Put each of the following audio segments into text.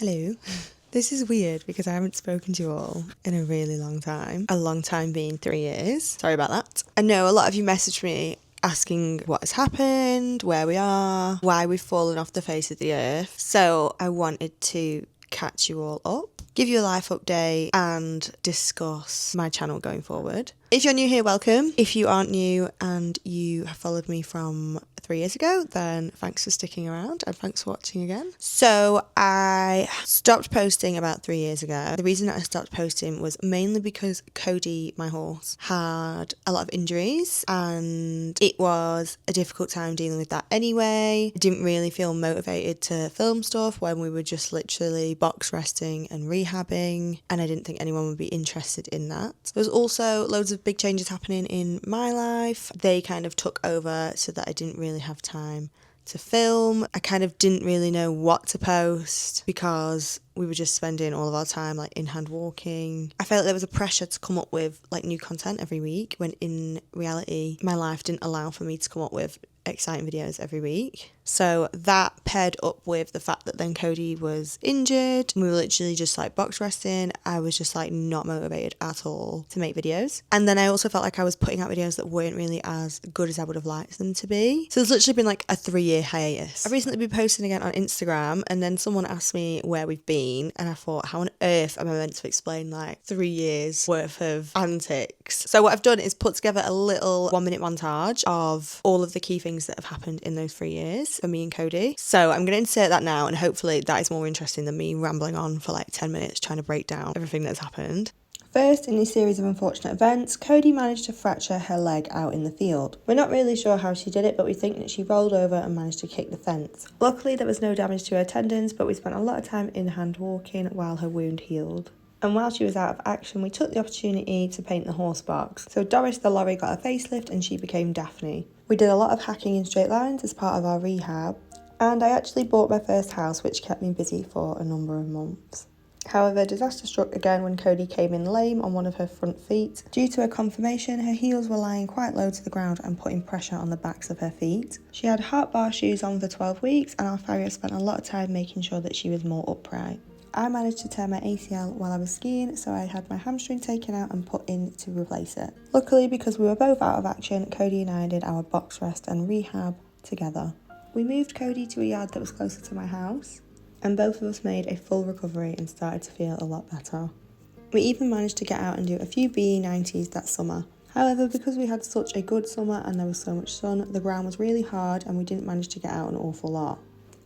Hello. This is weird because I haven't spoken to you all in a really long time. A long time being 3 years. Sorry about that. I know a lot of you messaged me asking what has happened, where we are, why we've fallen off the face of the earth. So I wanted to catch you all up, give you a life update and discuss my channel going forward. If you're new here, welcome. If you aren't new and you have followed me from 3 years ago, then thanks for sticking around and thanks for watching again. So I stopped posting about 3 years ago. The reason that I stopped posting was mainly because Kodi, my horse, had a lot of injuries and it was a difficult time dealing with that anyway. I didn't really feel motivated to film stuff when we were just literally box resting and rehabbing, and I didn't think anyone would be interested in that. There was also loads of big changes happening in my life. They kind of took over so that I didn't really have time to film. I kind of didn't really know what to post because we were just spending all of our time like in hand walking. I felt there was a pressure to come up with like new content every week when in reality my life didn't allow for me to come up with exciting videos every week. So that paired up with the fact that then Kodi was injured. We were literally just like box resting. I was just like not motivated at all to make videos. And then I also felt like I was putting out videos that weren't really as good as I would have liked them to be. So it's literally been like a 3-year hiatus. I've recently been posting again on Instagram and then someone asked me where we've been and I thought, how on earth am I meant to explain like 3 years worth of antics? So what I've done is put together a little 1-minute montage of all of the key things that have happened in those 3 years for me and Kodi. So I'm going to insert that now and hopefully that is more interesting than me rambling on for like 10 minutes trying to break down everything that's happened. First, in this series of unfortunate events, Kodi managed to fracture her leg out in the field. We're not really sure how she did it, but we think that she rolled over and managed to kick the fence. Luckily, there was no damage to her tendons, but we spent a lot of time in hand walking while her wound healed. And while she was out of action, we took the opportunity to paint the horse box. So Doris the lorry got a facelift and she became Daphne. We did a lot of hacking in straight lines as part of our rehab, and I actually bought my first house, which kept me busy for a number of months. However, disaster struck again when Kodi came in lame on one of her front feet. Due to her conformation, her heels were lying quite low to the ground and putting pressure on the backs of her feet. She had heart bar shoes on for 12 weeks and our farrier spent a lot of time making sure that she was more upright. I managed to tear my ACL while I was skiing, so I had my hamstring taken out and put in to replace it. Luckily, because we were both out of action, Kodi and I did our box rest and rehab together. We moved Kodi to a yard that was closer to my house, and both of us made a full recovery and started to feel a lot better. We even managed to get out and do a few BE90s that summer. However, because we had such a good summer and there was so much sun, the ground was really hard and we didn't manage to get out an awful lot.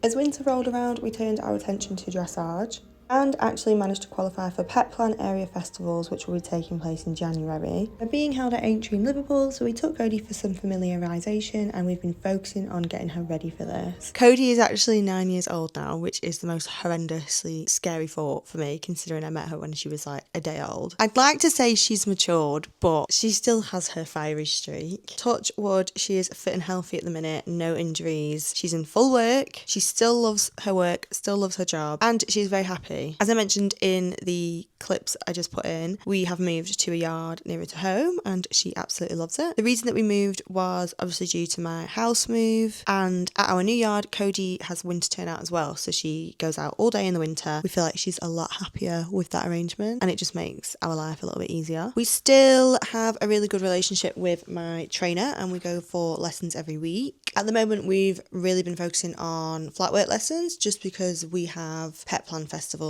As winter rolled around, we turned our attention to dressage and actually managed to qualify for Pet Plan area festivals, which will be taking place in January. They're being held at Aintree in Liverpool, so we took Kodi for some familiarisation and we've been focusing on getting her ready for this. Kodi is actually 9 years old now, which is the most horrendously scary thought for me, considering I met her when she was like a day old. I'd like to say she's matured, but she still has her fiery streak. Touch wood, she is fit and healthy at the minute, no injuries. She's in full work, she still loves her work, still loves her job, and she's very happy. As I mentioned in the clips I just put in, we have moved to a yard nearer to home and she absolutely loves it. The reason that we moved was obviously due to my house move, and at our new yard Kodi has winter turn out as well, so she goes out all day in the winter. We feel like she's a lot happier with that arrangement and it just makes our life a little bit easier. We still have a really good relationship with my trainer and we go for lessons every week. At the moment we've really been focusing on flat work lessons just because we have Pet Plan festivals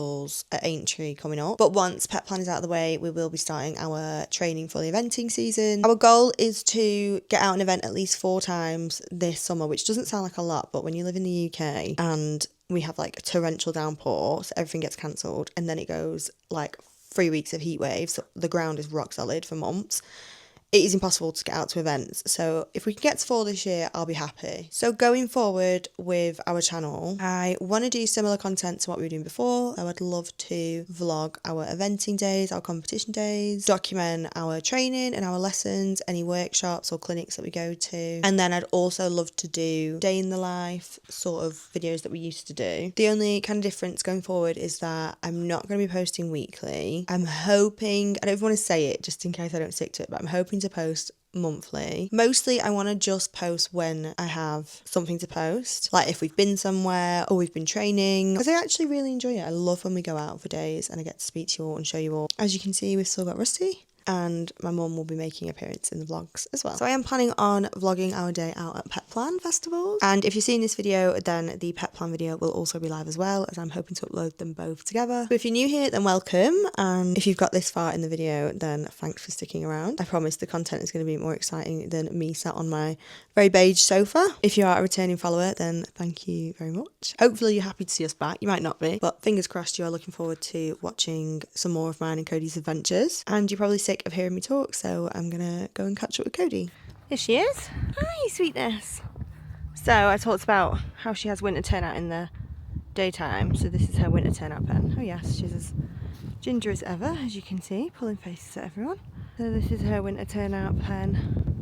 at Aintree coming up. But once Pet Plan is out of the way, we will be starting our training for the eventing season. Our goal is to get out an event at least 4 times this summer, which doesn't sound like a lot, but when you live in the UK and we have like a torrential downpour, so everything gets cancelled and then it goes like 3 weeks of heat waves, so the ground is rock solid for months. It is impossible to get out to events, so if we can get to 4 this year, I'll be happy. So going forward with our channel, I want to do similar content to what we were doing before. I would love to vlog our eventing days, our competition days, document our training and our lessons, any workshops or clinics that we go to, and then I'd also love to do day in the life sort of videos that we used to do. The only kind of difference going forward is that I'm not going to be posting weekly. I'm hoping, I don't even want to say it just in case I don't stick to it, but I'm hoping to post monthly. Mostly I want to just post when I have something to post, like if we've been somewhere or we've been training, because I actually really enjoy it. I love when we go out for days and I get to speak to you all and show you all. As you can see, we've still got Rusty, and my mum will be making an appearance in the vlogs as well. So I am planning on vlogging our day out at Pet Plan Festival, and if you're seeing this video, then the Pet Plan video will also be live as well, as I'm hoping to upload them both together. But if you're new here, then welcome, and if you've got this far in the video, then thanks for sticking around. I promise the content is going to be more exciting than me sat on my very beige sofa. If you are a returning follower, then thank you very much. Hopefully you're happy to see us back. You might not be, but fingers crossed you are looking forward to watching some more of mine and Kodi's adventures, and you're probably sick of hearing me talk, so I'm gonna go and catch up with Kodi. Here she is. Hi, sweetness. So I talked about how she has winter turnout in the daytime, so this is her winter turnout pen. Oh yes, she's as ginger as ever, as you can see, pulling faces at everyone. So this is her winter turnout pen.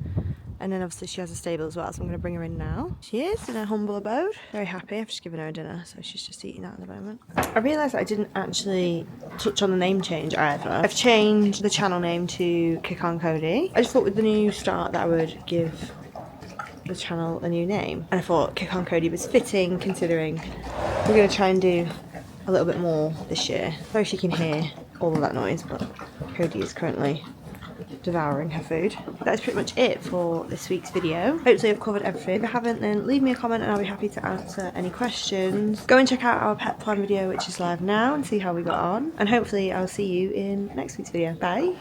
And then obviously she has a stable as well, so I'm going to bring her in now. She is in her humble abode. Very happy. I've just given her a dinner, so she's just eating that at the moment. I realised I didn't actually touch on the name change either. I've changed the channel name to On Kodi. I just thought with the new start that I would give the channel a new name. And I thought On Kodi was fitting, considering we're going to try and do a little bit more this year. Sorry if you can hear all of that noise, but Kodi is currently devouring her food. That's pretty much it for this week's video. Hopefully I've covered everything. If I haven't, then leave me a comment and I'll be happy to answer any questions. Go and check out our pet plan video, which is live now, and see how we got on. And hopefully I'll see you in next week's video. Bye!